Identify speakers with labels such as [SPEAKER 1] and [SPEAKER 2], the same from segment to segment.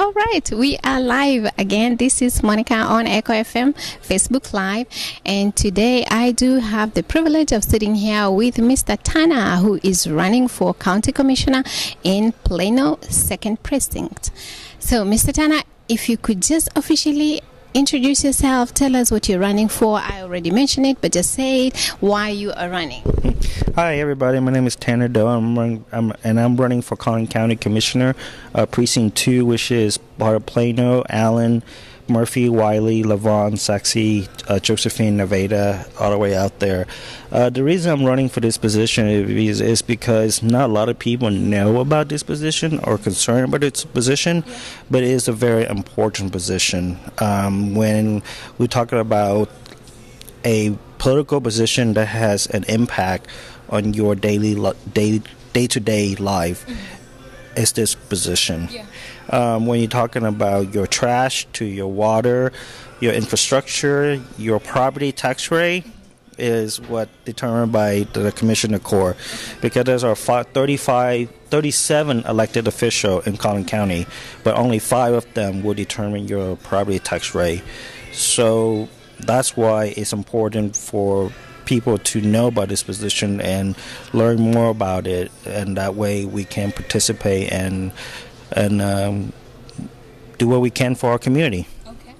[SPEAKER 1] All right, we are live again. This is Monica on Echo FM, Facebook Live. And today I do have the privilege of sitting here with Mr. Tanner, who is running for County Commissioner in Plano 2nd Precinct. So, Mr. Tanner, if you could just officially introduce yourself, tell us what you're running for. I already mentioned it, but just say it, why you are running.
[SPEAKER 2] Hi, everybody. My name is Tanner Doe. I'm running for Collin County Commissioner, Precinct 2, which is part of Plano, Allen, Murphy, Wiley, Lavon, Saxe, Josephine, Nevada, all the way out there. The reason I'm running for this position is because not a lot of people know about this position or concerned about this position, but it is a very important position. When we're talking about a political position that has an impact on your day-to-day life, is this position. When you're talking about your trash to your water, your infrastructure, your property tax rate is what determined by the Commissioner Corps, because there's our 37 elected officials in Collin County, but only 5 of them will determine your property tax rate. So that's why it's important for people to know about this position and learn more about it, and that way we can participate and do what we can for our community.
[SPEAKER 1] Okay.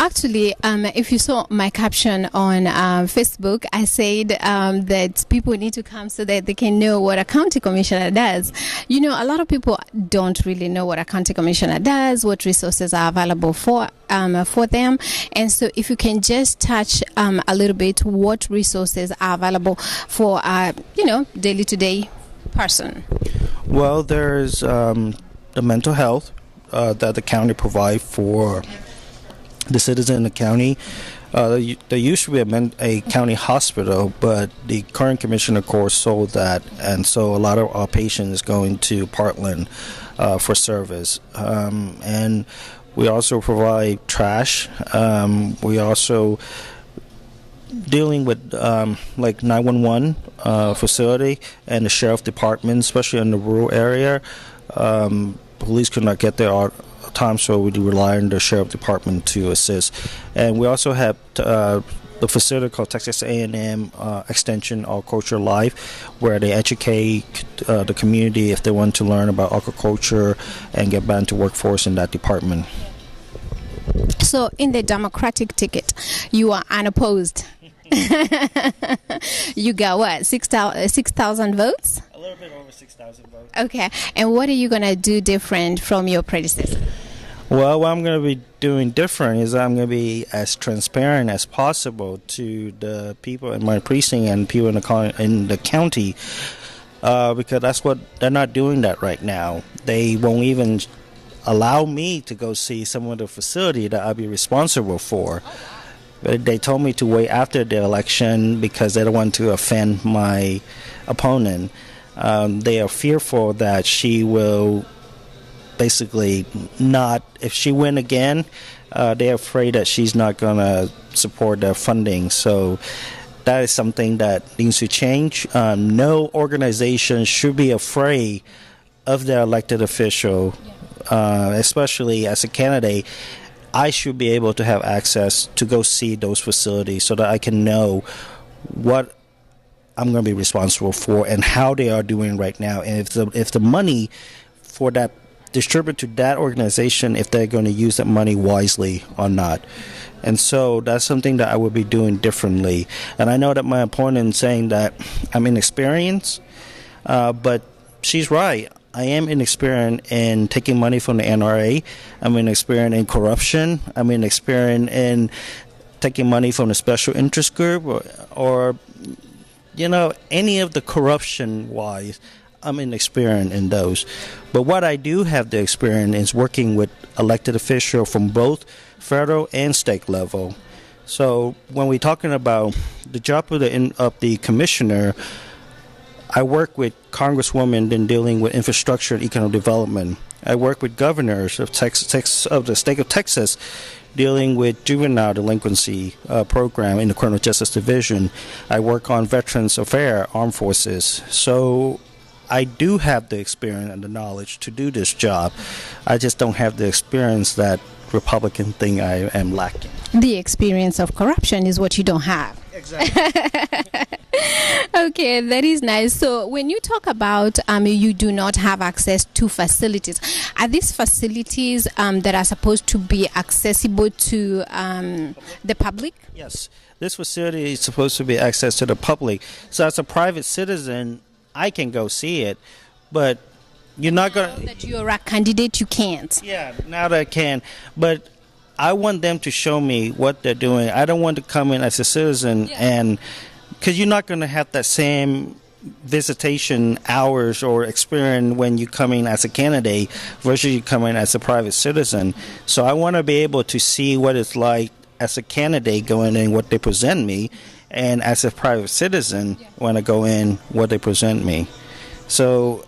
[SPEAKER 1] Actually, if you saw my caption on Facebook, I said that people need to come so that they can know what a county commissioner does. You know, a lot of people don't really know what a county commissioner does, what resources are available for them. And so if you can just touch a little bit what resources are available for, daily-to-day person.
[SPEAKER 2] Well, there's the mental health that the county provides for the citizen in the county. There used to be a county hospital, but the current commissioner, of course, sold that, and so a lot of our patients going to Parkland for service. And we also provide trash. We also dealing with like 911 facility and the sheriff department, especially in the rural area. Police could not get there all the time, so we do rely on the sheriff department to assist. And we also have the facility called Texas A&M Extension Agriculture Life, where they educate the community if they want to learn about agriculture and get back into workforce in that department.
[SPEAKER 1] So in the Democratic ticket, you are unopposed. You got what, 6,000 votes?
[SPEAKER 2] A little bit over 6,000 votes.
[SPEAKER 1] Okay, and what are you going to do different from your predecessor?
[SPEAKER 2] Well, what I'm going to be doing different is I'm going to be as transparent as possible to the people in my precinct and people in the county, because that's what they're not doing that right now. They won't even allow me to go see some of the facility that I'll be responsible for. But they told me to wait after the election because they don't want to offend my opponent. They are fearful that she will basically not, if she win again, they're afraid that she's not going to support their funding. So that is something that needs to change. No organization should be afraid of their elected official, especially as a candidate. I should be able to have access to go see those facilities so that I can know what I'm going to be responsible for and how they are doing right now, and if the money for that distribute to that organization, if they're going to use that money wisely or not. And so that's something that I would be doing differently. And I know that my opponent is saying that I'm inexperienced, but she's right. I am inexperienced in taking money from the NRA. I'm inexperienced in corruption. I'm inexperienced in taking money from the special interest group or any of the corruption-wise. I'm inexperienced in those. But what I do have the experience is working with elected officials from both federal and state level. So when we're talking about the job of the commissioner, I work with congresswomen in dealing with infrastructure and economic development. I work with governors of the state of Texas dealing with juvenile delinquency program in the Criminal Justice Division. I work on Veterans Affairs, Armed Forces. So I do have the experience and the knowledge to do this job. I just don't have the experience that Republican thing I am lacking.
[SPEAKER 1] The experience of corruption is what you don't have.
[SPEAKER 2] Exactly.
[SPEAKER 1] Okay, that is nice. So when you talk about you do not have access to facilities, are these facilities that are supposed to be accessible to the public?
[SPEAKER 2] Yes, this facility is supposed to be access to the public. So as a private citizen, I can go see it, but you're not going to...
[SPEAKER 1] That you're a candidate, you can't.
[SPEAKER 2] Yeah, now that I can. But I want them to show me what they're doing. I don't want to come in as a citizen and... Because you're not going to have that same visitation hours or experience when you come in as a candidate versus you come in as a private citizen. So I want to be able to see what it's like as a candidate going in, what they present me, and as a private citizen, when I go in, what they present me. So,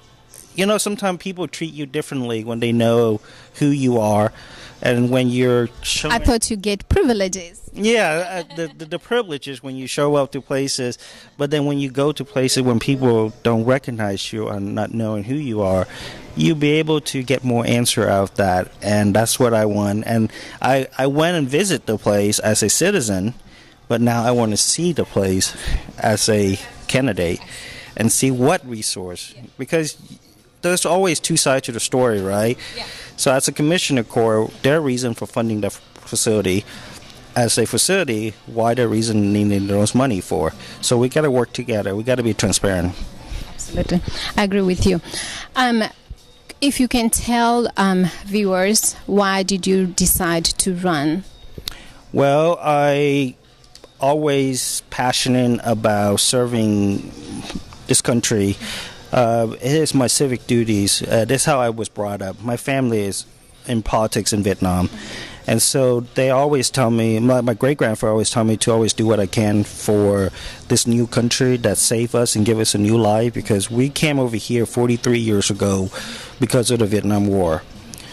[SPEAKER 2] sometimes people treat you differently when they know who you are, and when you're showing...
[SPEAKER 1] I thought you get privileges.
[SPEAKER 2] Yeah, the privileges when you show up to places, but then when you go to places when people don't recognize you and not knowing who you are, you'll be able to get more answer out of that, and that's what I want. And I went and visit the place as a citizen, but now I want to see the place as a candidate and see what resource, because there's always two sides to the story, right? Yeah. So as a commissioner corps, their reason for funding the facility, as a facility, why the reason needing those money for. So we got to work together. We got to be transparent.
[SPEAKER 1] Absolutely. I agree with you. If you can tell viewers, why did you decide to run?
[SPEAKER 2] Well, I always passionate about serving this country. It is my civic duties. This is how I was brought up. My family is in politics in Vietnam. And so they always tell me, my great-grandfather always told me to always do what I can for this new country that saved us and give us a new life, because we came over here 43 years ago because of the Vietnam War.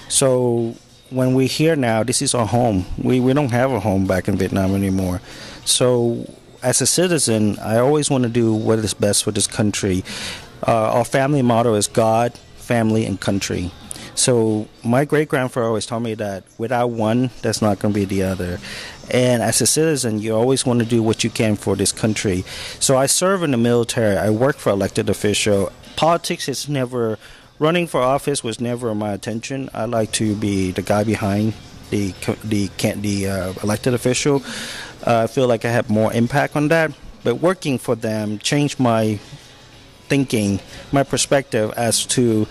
[SPEAKER 2] So when we're here now, this is our home. We don't have a home back in Vietnam anymore. So as a citizen, I always want to do what is best for this country. Our family motto is God, family, and country. So my great-grandfather always told me that without one, there's not going to be the other. And as a citizen, you always want to do what you can for this country. So I serve in the military. I work for elected official. Politics is never... Running for office was never my intention. I like to be the guy behind the elected official. I feel like I have more impact on that. But working for them changed my thinking, my perspective as to...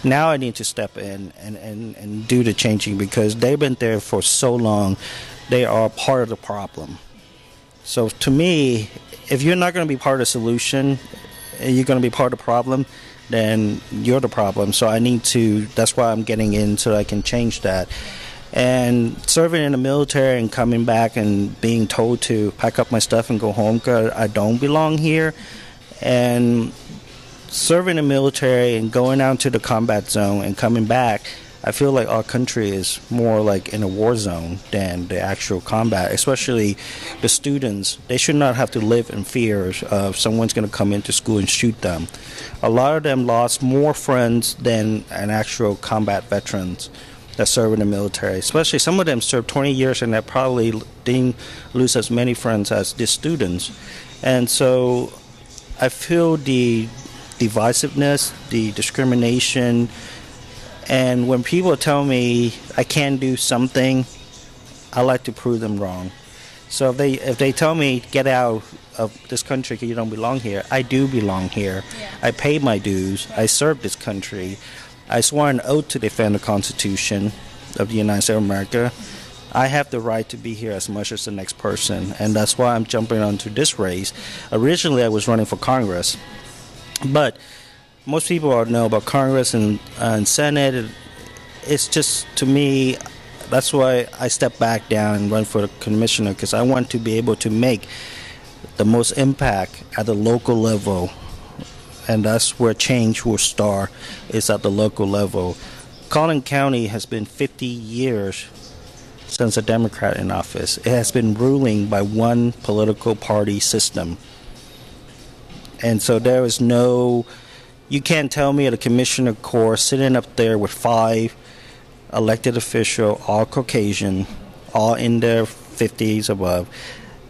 [SPEAKER 2] Now I need to step in and do the changing, because they've been there for so long. They are part of the problem. So to me, if you're not going to be part of the solution, you're going to be part of the problem, then you're the problem. So I need to, that's why I'm getting in, so I can change that. And serving in the military and coming back and being told to pack up my stuff and go home because I don't belong here. And serving in the military and going out to the combat zone and coming back, I feel like our country is more like in a war zone than the actual combat, especially the students. They should not have to live in fear of someone's going to come into school and shoot them. A lot of them lost more friends than an actual combat veterans that serve in the military. Especially some of them served 20 years and they probably didn't lose as many friends as the students. And so I feel the divisiveness, the discrimination, and when people tell me I can't do something, I like to prove them wrong. So if they tell me get out of this country because you don't belong here, I do belong here. Yeah. I pay my dues. I serve this country. I swore an oath to defend the Constitution of the United States of America. I have the right to be here as much as the next person, and that's why I'm jumping onto this race. Originally, I was running for Congress, but most people already know about Congress and Senate. It's just, to me, that's why I step back down and run for the commissioner, because I want to be able to make the most impact at the local level. And that's where change will start, is at the local level. Collin County has been 50 years since a Democrat in office. It has been ruling by one political party system. And so there is no You can't tell me the commissioner court sitting up there with 5 elected officials, all Caucasian, all in their 50s above,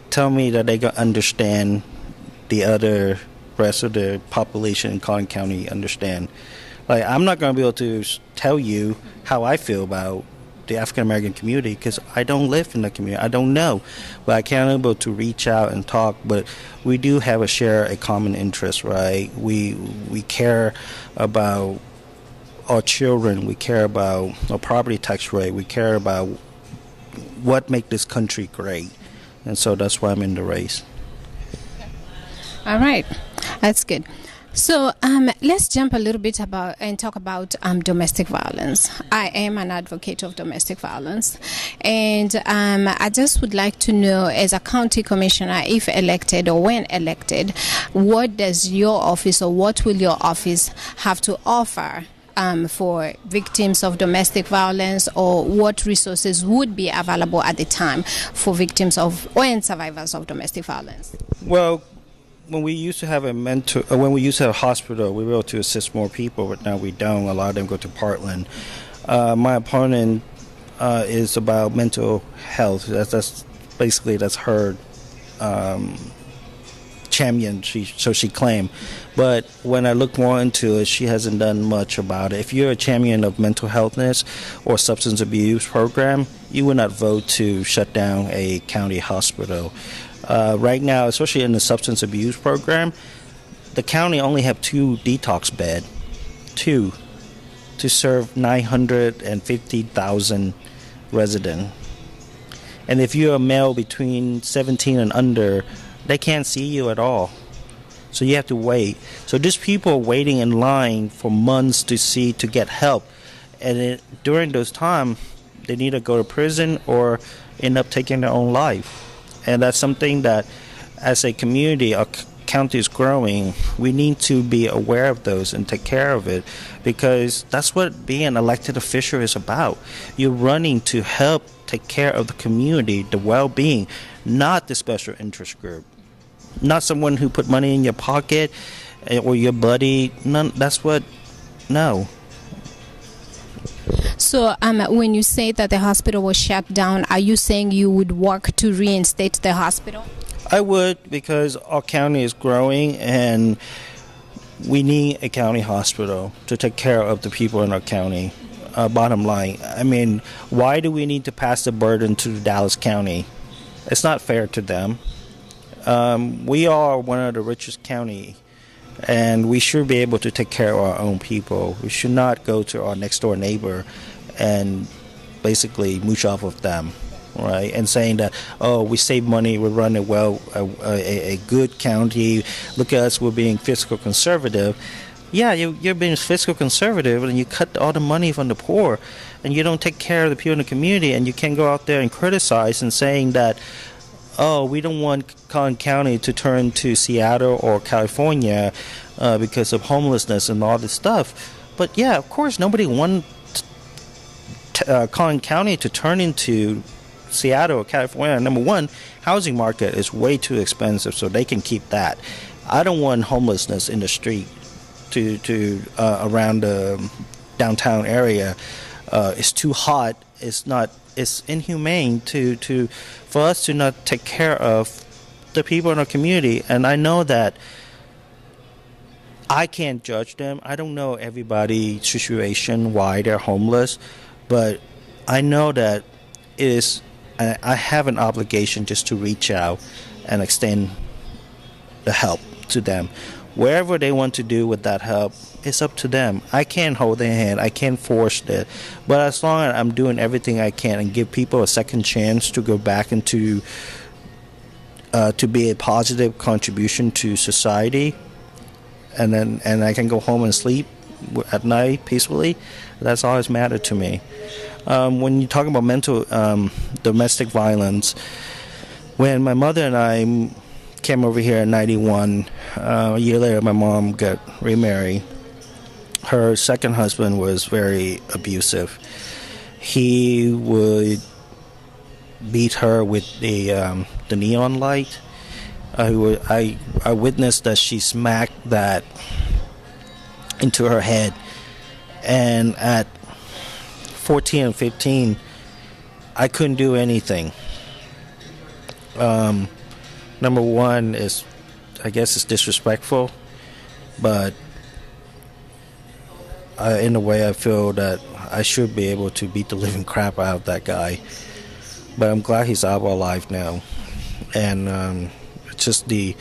[SPEAKER 2] tell me that they can understand the other rest of the population in Collin County understand. Like, I'm not going to be able to tell you how I feel about the African American community because I don't live in the community. I don't know, but I can be able to reach out and talk. But we do have a common interest, right? We care about our children. We care about our property tax rate. We care about what makes this country great, and so that's why I'm in the race.
[SPEAKER 1] All right, that's good. So let's jump a little bit and talk about domestic violence. I am an advocate of domestic violence, and I just would like to know, as a county commissioner, if elected or when elected, what does your office or what will your office have to offer for victims of domestic violence, or what resources would be available at the time for victims of and survivors of domestic violence?
[SPEAKER 2] Well, when we used to have a hospital, we were able to assist more people, but now we don't. A lot of them go to Portland. My opponent is about mental health. That's her champion. She claimed, but when I look more into it, she hasn't done much about it. If you're a champion of mental healthness or substance abuse program, you would not vote to shut down a county hospital. Right now, especially in the substance abuse program, the county only have 2 detox beds, 2, to serve 950,000 residents. And if you're a male between 17 and under, they can't see you at all. So you have to wait. So these people are waiting in line for months to get help. And during those times, they need to go to prison or end up taking their own life. And that's something that, as a community, our county is growing. We need to be aware of those and take care of it, because that's what being an elected official is about. You're running to help take care of the community, the well-being, not the special interest group, not someone who put money in your pocket or your buddy. No.
[SPEAKER 1] So when you say that the hospital was shut down, are you saying you would work to reinstate the hospital?
[SPEAKER 2] I would, because our county is growing and we need a county hospital to take care of the people in our county. Bottom line, I mean, why do we need to pass the burden to Dallas County? It's not fair to them. We are one of the richest counties, and we should be able to take care of our own people. We should not go to our next door neighbor and basically mooch off of them, right? And saying that, oh, we save money, we're running a good county, look at us, we're being fiscal conservative. Yeah, you're being fiscal conservative, and you cut all the money from the poor, and you don't take care of the people in the community, and you can't go out there and criticize and saying that, oh, we don't want Collin County to turn to Seattle or California because of homelessness and all this stuff. But yeah, of course, nobody wants Collin County to turn into Seattle or California. Number one, housing market is way too expensive, so they can keep that. I don't want homelessness in the street to around the downtown area. It's too hot. It's inhumane for us to not take care of the people in our community. And I know that I can't judge them. I don't know everybody's situation, why they're homeless, but I know that I have an obligation just to reach out and extend the help to them. Wherever they want to do with that help, it's up to them. I can't hold their hand. I can't force it. But as long as I'm doing everything I can and give people a second chance to go back into to be a positive contribution to society, and I can go home and sleep at night peacefully, that's always mattered to me. When you talk about domestic violence, when my mother and I came over here in 91, a year later my mom got remarried. Her second husband was very abusive. He would beat her with the neon light. I witnessed that she smacked that into her head. And at 14 and 15, I couldn't do anything. Number one is, I guess it's disrespectful, but in a way I feel that I should be able to beat the living crap out of that guy. But I'm glad he's out of our life now. And it's just the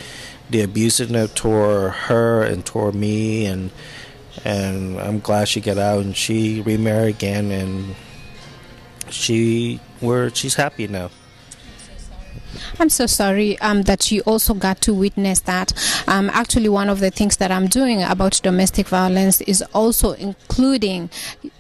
[SPEAKER 2] abusiveness toward her and toward me, and I'm glad she got out and she remarried again, and she's happy now.
[SPEAKER 1] I'm so sorry that you also got to witness that. Actually, one of the things that I'm doing about domestic violence is also including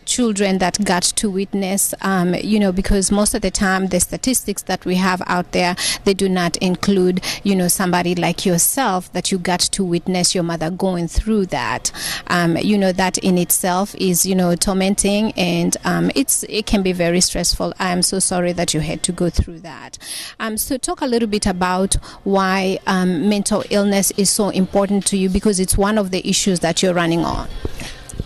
[SPEAKER 1] children that got to witness, because most of the time the statistics that we have out there, they do not include, somebody like yourself that you got to witness your mother going through that. That in itself is, tormenting, and it can be very stressful. I am so sorry that you had to go through that. So talk a little bit about why mental illness is so important to you, because it's one of the issues that you're running on.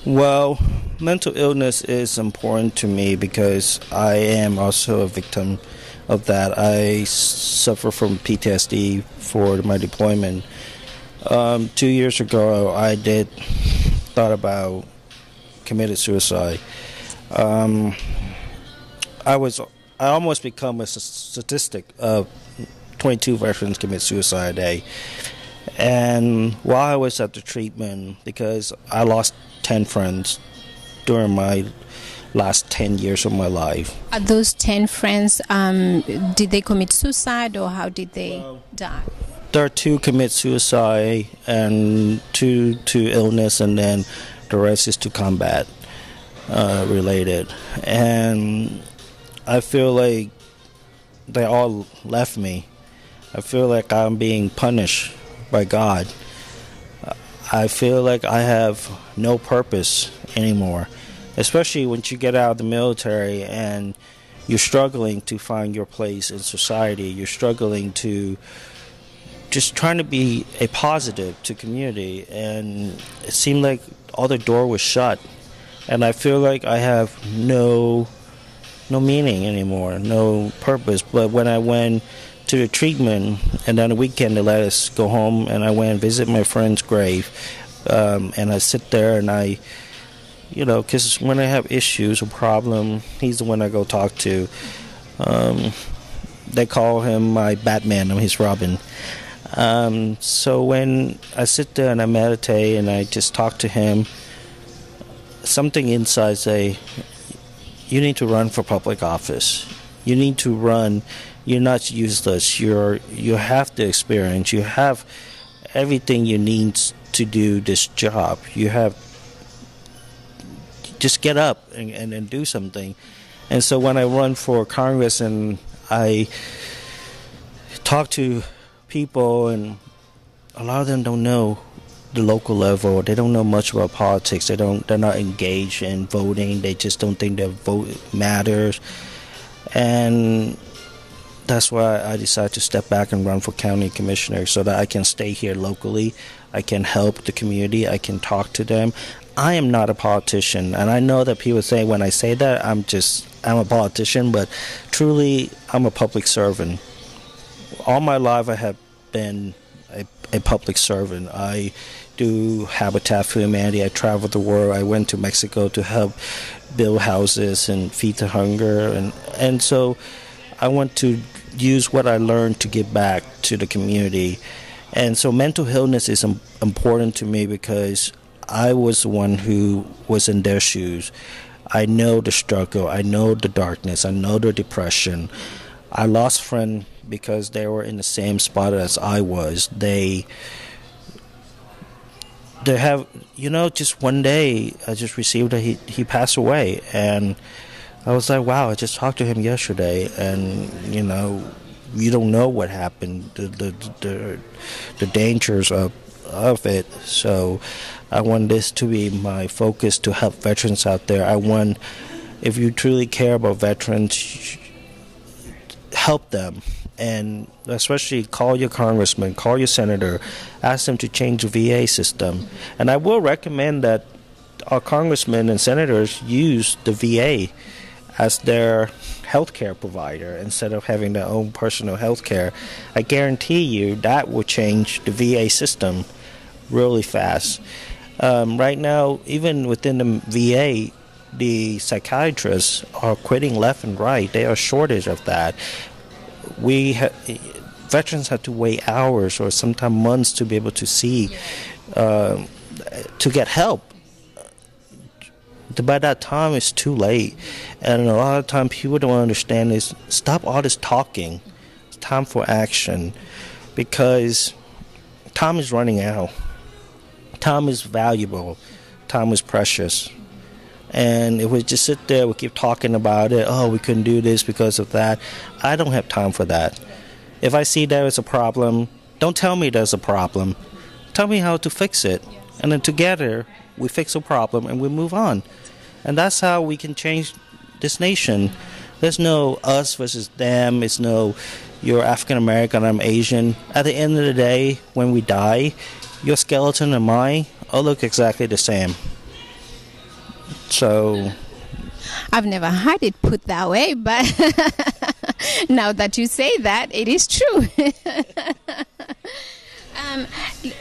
[SPEAKER 2] Well, mental illness is important to me because I am also a victim of that. I suffer from PTSD for my deployment. 2 years ago, I thought about committed suicide. I almost become a statistic of 22 veterans commit suicide a day. And while I was at the treatment, because I lost 10 friends during my last 10 years of my life.
[SPEAKER 1] Are those 10 friends, did they commit suicide, or how did they die?
[SPEAKER 2] There are 2 commit suicide and 2 to illness, and then the rest is to combat related. And I feel like they all left me. I feel like I'm being punished by God. I feel like I have no purpose anymore, especially when you get out of the military and you're struggling to find your place in society. You're struggling to just trying to be a positive to community, and it seemed like all the door was shut, and I feel like I have no meaning anymore, no purpose. But when I went to the treatment, and on the weekend they let us go home, and I went and visit my friend's grave, and I sit there and because when I have issues or problem, he's the one I go talk to. They call him my Batman, I'm his Robin. So when I sit there and I meditate and I just talk to him, something inside say, you need to run for public office. You need to run. You're not useless. You have the experience. You have everything you need to do this job. Just get up and do something. And so when I run for Congress and I talk to people, and a lot of them don't know the local level. They don't know much about politics. They're not engaged in voting. They just don't think their vote matters. And that's why I decided to step back and run for county commissioner, so that I can stay here locally. I can help the community. I can talk to them. I am not a politician, and I know that people say when I say that I'm a politician, but truly I'm a public servant. All my life I have been a public servant. I do Habitat for Humanity. I travel the world. I went to Mexico to help build houses and feed the hunger, and so I want to use what I learned to give back to the community. And so mental illness is important to me because I was the one who was in their shoes. I know the struggle. I know the darkness. I know the depression. I lost friends because they were in the same spot as I was. They have, just one day I just received that he passed away, and I was like, wow, I just talked to him yesterday, and you don't know what happened, the dangers of it. So I want this to be my focus, to help veterans out there. I want, if you truly care about veterans, help them, and especially call your congressman, call your senator, ask them to change the VA system. And I will recommend that our congressmen and senators use the VA as their health care provider instead of having their own personal health care. I guarantee you that will change the VA system really fast. Right now, even within the VA, the psychiatrists are quitting left and right. There are a shortage of that. Veterans have to wait hours or sometimes months to be able to see, to get help. By that time, it's too late. And a lot of times people don't understand is stop all this talking. It's time for action because time is running out. Time is valuable. Time is precious. And if we just sit there, we keep talking about it, oh, we couldn't do this because of that. I don't have time for that. If I see there is a problem, don't tell me there's a problem. Tell me how to fix it. And then together, we fix a problem and we move on. And that's how we can change this nation. There's no us versus them. It's no you're African American, I'm Asian. At the end of the day, when we die, your skeleton and mine all look exactly the same. So
[SPEAKER 1] I've never heard it put that way, but now that you say that, it is true.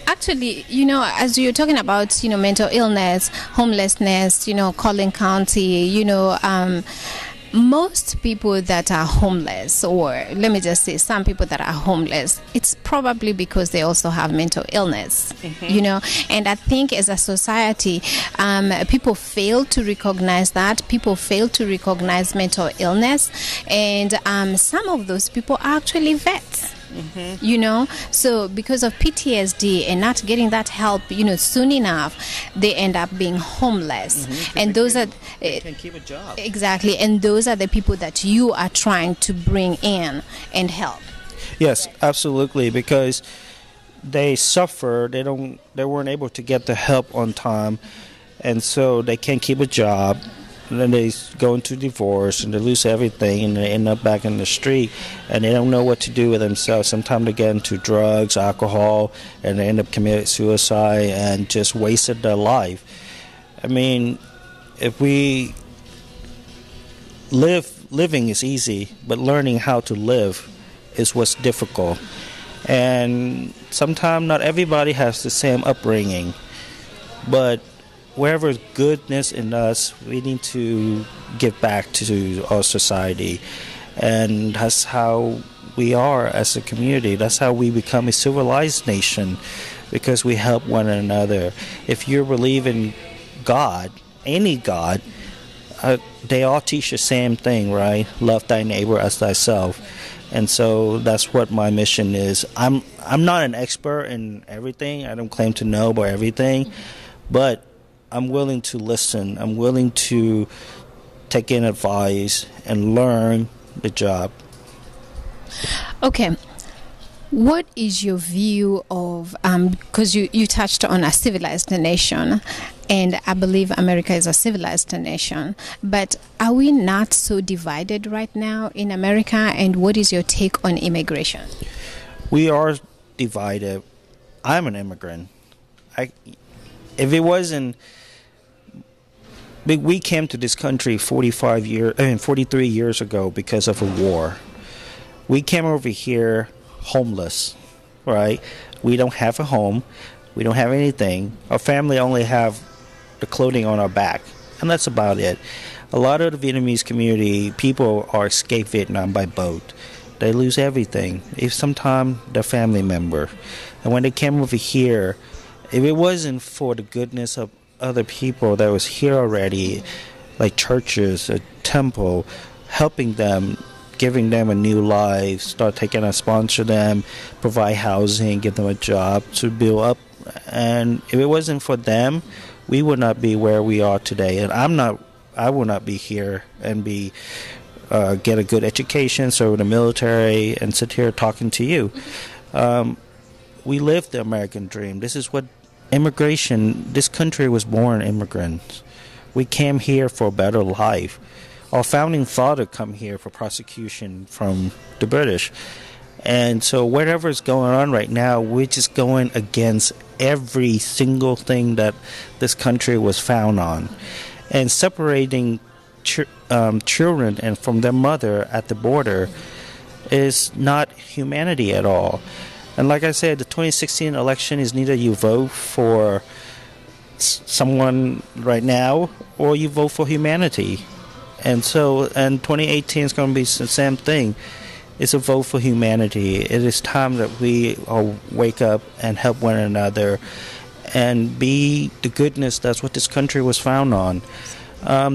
[SPEAKER 1] Actually, as you're talking about, mental illness, homelessness, Collin County, most people that are homeless, or let me just say some people that are homeless, it's probably because they also have mental illness, and I think as a society, people fail to recognize that. People fail to recognize mental illness, and some of those people are actually vets. So because of PTSD and not getting that help, soon enough, they end up being homeless. And those are
[SPEAKER 2] they can't keep a job.
[SPEAKER 1] Exactly, and those are the people that you are trying to bring in and help.
[SPEAKER 2] Yes, absolutely, because they suffer. They weren't able to get the help on time, and so they can't keep a job. And then they go into divorce and they lose everything and they end up back in the street and they don't know what to do with themselves. Sometimes they get into drugs, alcohol, and they end up committing suicide and just wasted their life. I mean, if we living is easy, but learning how to live is what's difficult. And sometimes not everybody has the same upbringing, but wherever goodness in us, we need to give back to our society. And that's how we are as a community. That's how we become a civilized nation, because we help one another. If you believe in God, any God, they all teach the same thing, right? Love thy neighbor as thyself. And so that's what my mission is. I'm not an expert in everything. I don't claim to know about everything, but I'm willing to listen. I'm willing to take in advice and learn the job.
[SPEAKER 1] Okay. What is your view of, because you touched on a civilized nation, and I believe America is a civilized nation, but are we not so divided right now in America, and what is your take on immigration?
[SPEAKER 2] We are divided. I'm an immigrant. We came to this country 43 years ago because of a war. We came over here homeless, right? We don't have a home. We don't have anything. Our family only have the clothing on our back, and that's about it. A lot of the Vietnamese community, people are escape Vietnam by boat. They lose everything. If sometimes their family member. And when they came over here, if it wasn't for the goodness of other people that was here already, like churches, a temple, helping them, giving them a new life, start taking and sponsor them, provide housing, give them a job to build up. And if it wasn't for them, we would not be where we are today. And I will not be here and get a good education, serve in the military, and sit here talking to you. We live the American dream. This is what immigration, this country was born immigrants. We came here for a better life. Our founding father come here for prosecution from the British. And so whatever's going on right now, we're just going against every single thing that this country was found on. And separating children and from their mother at the border is not humanity at all. And like I said, the 2016 election is neither you vote for someone right now or you vote for humanity. And 2018 is going to be the same thing. It's a vote for humanity. It is time that we all wake up and help one another and be the goodness that's what this country was found on.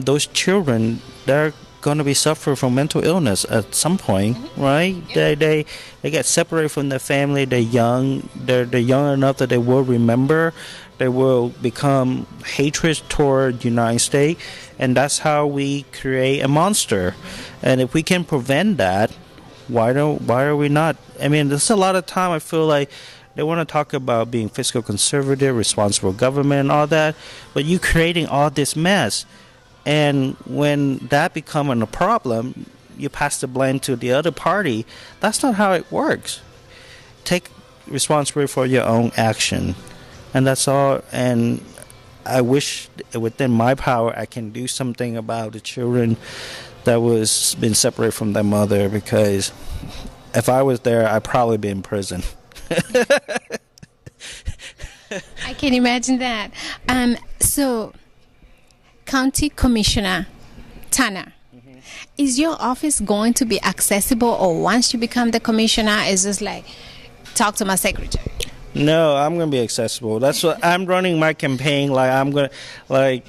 [SPEAKER 2] Those children, they're going to be suffering from mental illness at some point, right? Yeah. They get separated from their family. They're young. They're young enough that they will remember. They will become hatred toward the United States, and that's how we create a monster. And if we can prevent that, why are we not? I mean, there's a lot of time I feel like they want to talk about being fiscal conservative, responsible government, and all that, but you creating all this mess. And when that becomes a problem, you pass the blame to the other party. That's not how it works. Take responsibility for your own action. And that's all. And I wish within my power I can do something about the children that was been separated from their mother, because if I was there, I'd probably be in prison.
[SPEAKER 1] I can imagine that. So, County Commissioner Tanner, is your office going to be accessible, or once you become the commissioner, is just like, talk to my secretary?
[SPEAKER 2] No, I'm going to be accessible. That's what I'm running my campaign. Like, I'm going to, like,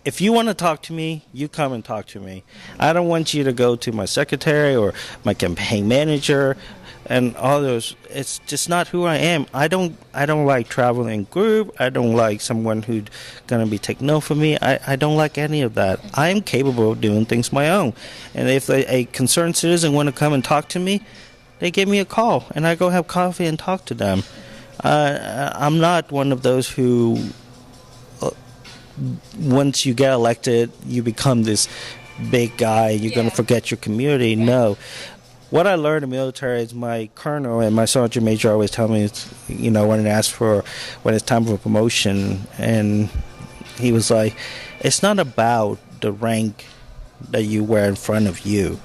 [SPEAKER 2] if you want to talk to me, you come and talk to me. I don't want you to go to my secretary or my campaign manager and all those. It's just not who I am. I don't like traveling in group. I don't like someone who's going to be taking note for me. I don't like any of that. I am capable of doing things my own. And if a concerned citizen want to come and talk to me, they give me a call, and I go have coffee and talk to them. I'm not one of those who, once you get elected, you become this big guy. You're going to forget your community. Yeah. No. What I learned in the military is my colonel and my sergeant major always tell me, when it's time for promotion, and he was like, it's not about the rank that you wear in front of you.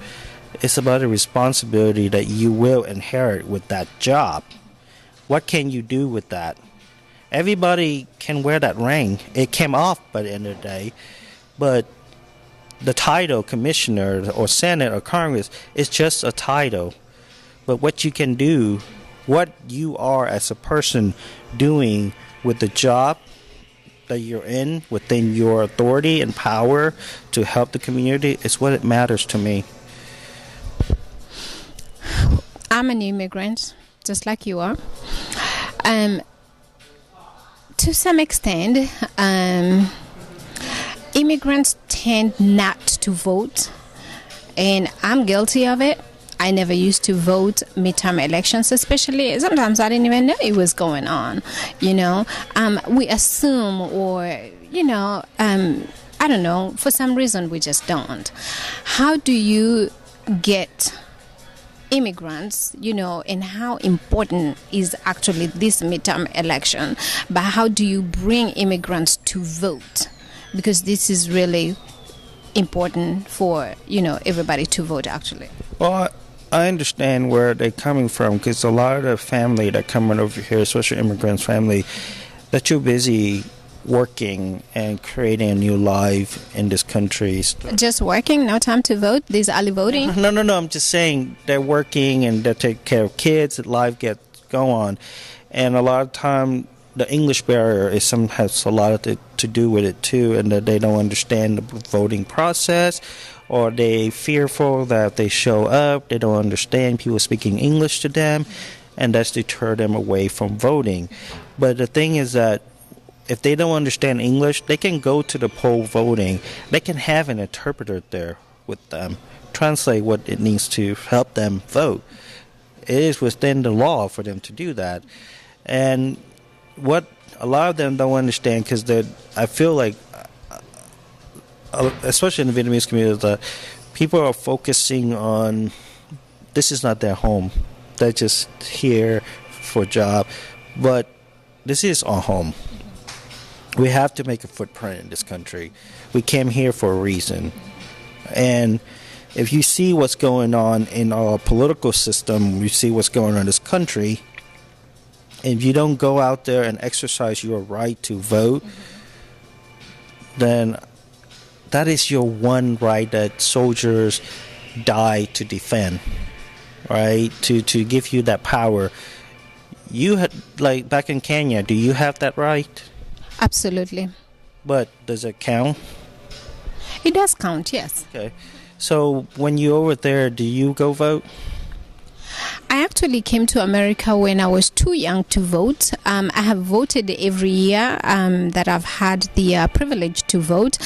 [SPEAKER 2] It's about the responsibility that you will inherit with that job. What can you do with that? Everybody can wear that rank. It came off by the end of the day, but the title, commissioner or Senate or Congress, is just a title. But what you can do, what you are as a person doing with the job that you're in, within your authority and power to help the community, is what it matters to me.
[SPEAKER 1] I'm an immigrant, just like you are. To some extent, immigrants tend not to vote, and I'm guilty of it. I never used to vote midterm elections, especially sometimes I didn't even know it was going on. We assume, or I don't know, for some reason we just don't. How do you get immigrants, and how important is actually this midterm election, but how do you bring immigrants to vote? Because this is really important for, everybody to vote, actually.
[SPEAKER 2] Well, I understand where they're coming from, because a lot of the family that coming over here, especially immigrants family, they're too busy working and creating a new life in this country.
[SPEAKER 1] Just working, no time to vote? This early voting?
[SPEAKER 2] No. I'm just saying they're working and they take care of kids. Life gets go on, and a lot of time the English barrier has a lot to do with it too, and that they don't understand the voting process, or they fearful that if they show up, they don't understand people speaking English to them, and that's deter them away from voting. But the thing is that if they don't understand English, they can go to the poll voting. They can have an interpreter there with them, translate what it needs to help them vote. It is within the law for them to do that. And what a lot of them don't understand, because I feel like, especially in the Vietnamese community, that people are focusing on, this is not their home. They're just here for a job. But this is our home. We have to make a footprint in this country. We came here for a reason. And if you see what's going on in our political system, you see what's going on in this country, if you don't go out there and exercise your right to vote, then that is your one right that soldiers die to defend, right? To give you that power. You had, like back in Kenya, do you have that right?
[SPEAKER 1] Absolutely.
[SPEAKER 2] But does it count?
[SPEAKER 1] It does count, yes.
[SPEAKER 2] Okay. So when you're over there, do you go vote?
[SPEAKER 1] I actually came to America when I was too young to vote. I have voted every year that I've had the privilege to vote.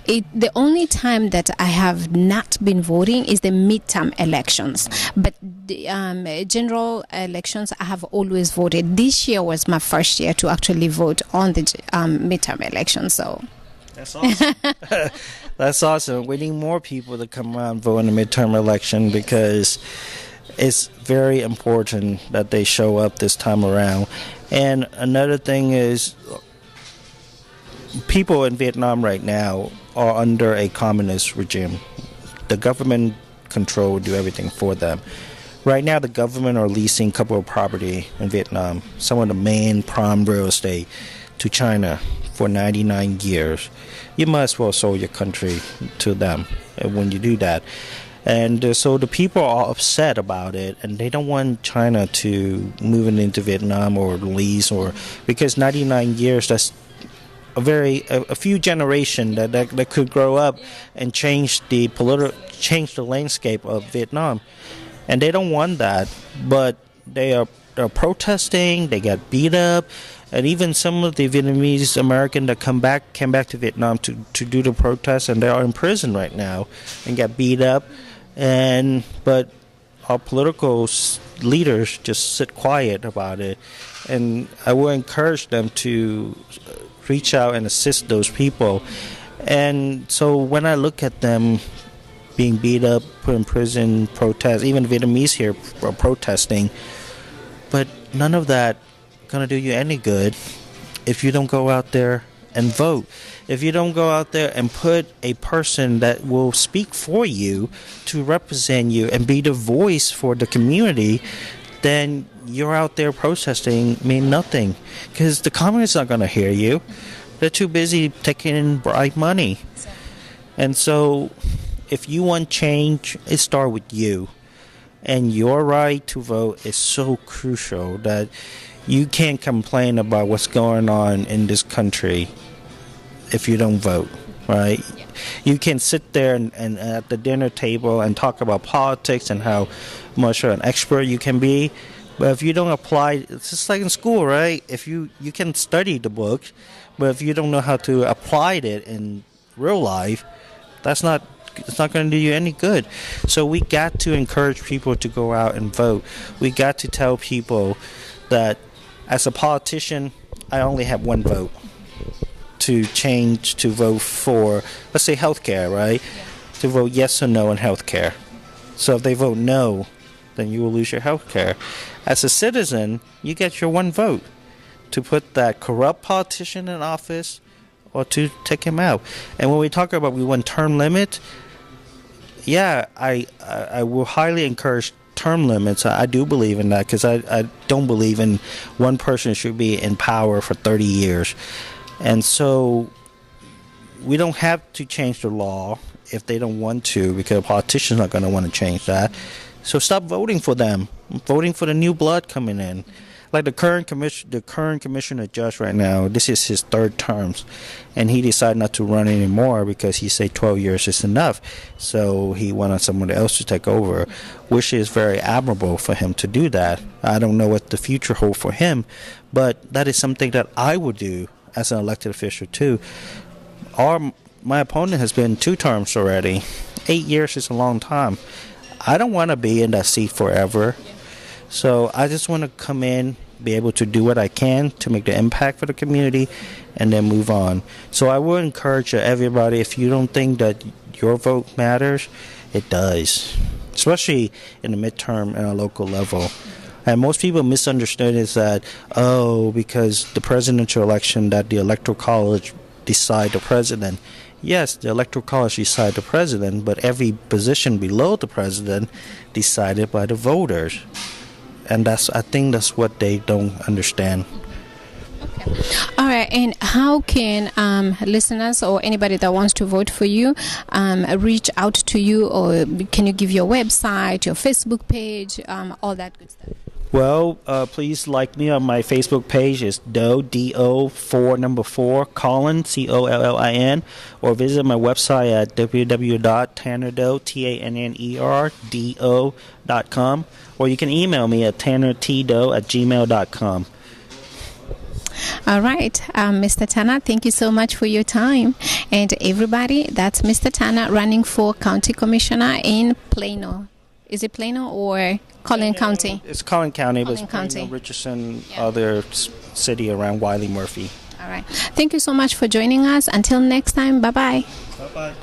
[SPEAKER 1] The only time that I have not been voting is the midterm elections. But the general elections, I have always voted. This year was my first year to actually vote on the midterm elections. So
[SPEAKER 2] that's awesome. That's awesome. We need more people to come around and vote in the midterm election because it's very important that they show up this time around. And another thing is, people in Vietnam right now are under a communist regime. The government control will do everything for them. Right now, the government are leasing a couple of property in Vietnam, some of the main prime real estate, to China for 99 years. You might as well sell your country to them when you do that. And so the people are upset about it, and they don't want China to move into Vietnam or lease, or because 99 years, that's a few generations that could grow up and change the landscape of Vietnam, and they don't want that. But they're protesting. They got beat up, and even some of the Vietnamese American that came back to Vietnam to do the protest, and they are in prison right now and got beat up. But our political leaders just sit quiet about it, and I will encourage them to reach out and assist those people. And so when I look at them being beat up, put in prison, protest, even Vietnamese here are protesting, but none of that gonna do you any good if you don't go out there and vote. If you don't go out there and put a person that will speak for you to represent you and be the voice for the community, then you're out there protesting mean nothing, because the communists are not going to hear you. They're too busy taking in bribe money. And so if you want change, it starts with you. And your right to vote is so crucial that you can't complain about what's going on in this country if you don't vote, right? Yeah. You can sit there and at the dinner table and talk about politics and how much of an expert you can be, but if you don't apply, it's just like in school, right? If you can study the book, but if you don't know how to apply it in real life, it's not going to do you any good. So we got to encourage people to go out and vote. We got to tell people that as a politician, I only have one vote. To change, to vote for, let's say, healthcare, right? Yeah. To vote yes or no in healthcare. So if they vote no, then you will lose your healthcare. As a citizen, you get your one vote to put that corrupt politician in office or to take him out. And when we talk about we want term limit, yeah, I will highly encourage term limits. I do believe in that, because I don't believe in one person should be in power for 30 years. And so we don't have to change the law if they don't want to, because politicians are not going to want to change that. So stop voting for them. Voting for the new blood coming in. Like the current commissioner judge right now, this is his third term, and he decided not to run anymore because he said 12 years is enough. So he wanted someone else to take over, which is very admirable for him to do that. I don't know what the future holds for him, but that is something that I would do as an elected official too. My opponent has been 2 terms already. 8 years is a long time. I don't want to be in that seat forever. So I just want to come in, be able to do what I can to make the impact for the community, and then move on. So I will encourage everybody, if you don't think that your vote matters, it does. Especially in the midterm and a local level. And most people misunderstand is that, because the presidential election, that the electoral college decide the president. Yes, the electoral college decide the president, but every position below the president decided by the voters. And I think that's what they don't understand.
[SPEAKER 1] All right, and how can listeners or anybody that wants to vote for you reach out to you, or can you give your website, your Facebook page, all that good stuff?
[SPEAKER 2] Well, please like me on my Facebook page. It's DO4 Collin, COLLIN, or visit my website at www.tannerdo.com, or you can email me at tannertdo@gmail.com.
[SPEAKER 1] All right, Mr. Tanner, thank you so much for your time. And everybody, that's Mr. Tanner running for County Commissioner in Plano. Is it Plano or Collin County?
[SPEAKER 2] It's Collin County, but it's
[SPEAKER 1] County.
[SPEAKER 2] Plano, Richardson, other city around Wiley Murphy.
[SPEAKER 1] All right. Thank you so much for joining us. Until next time, bye-bye.
[SPEAKER 2] Bye-bye.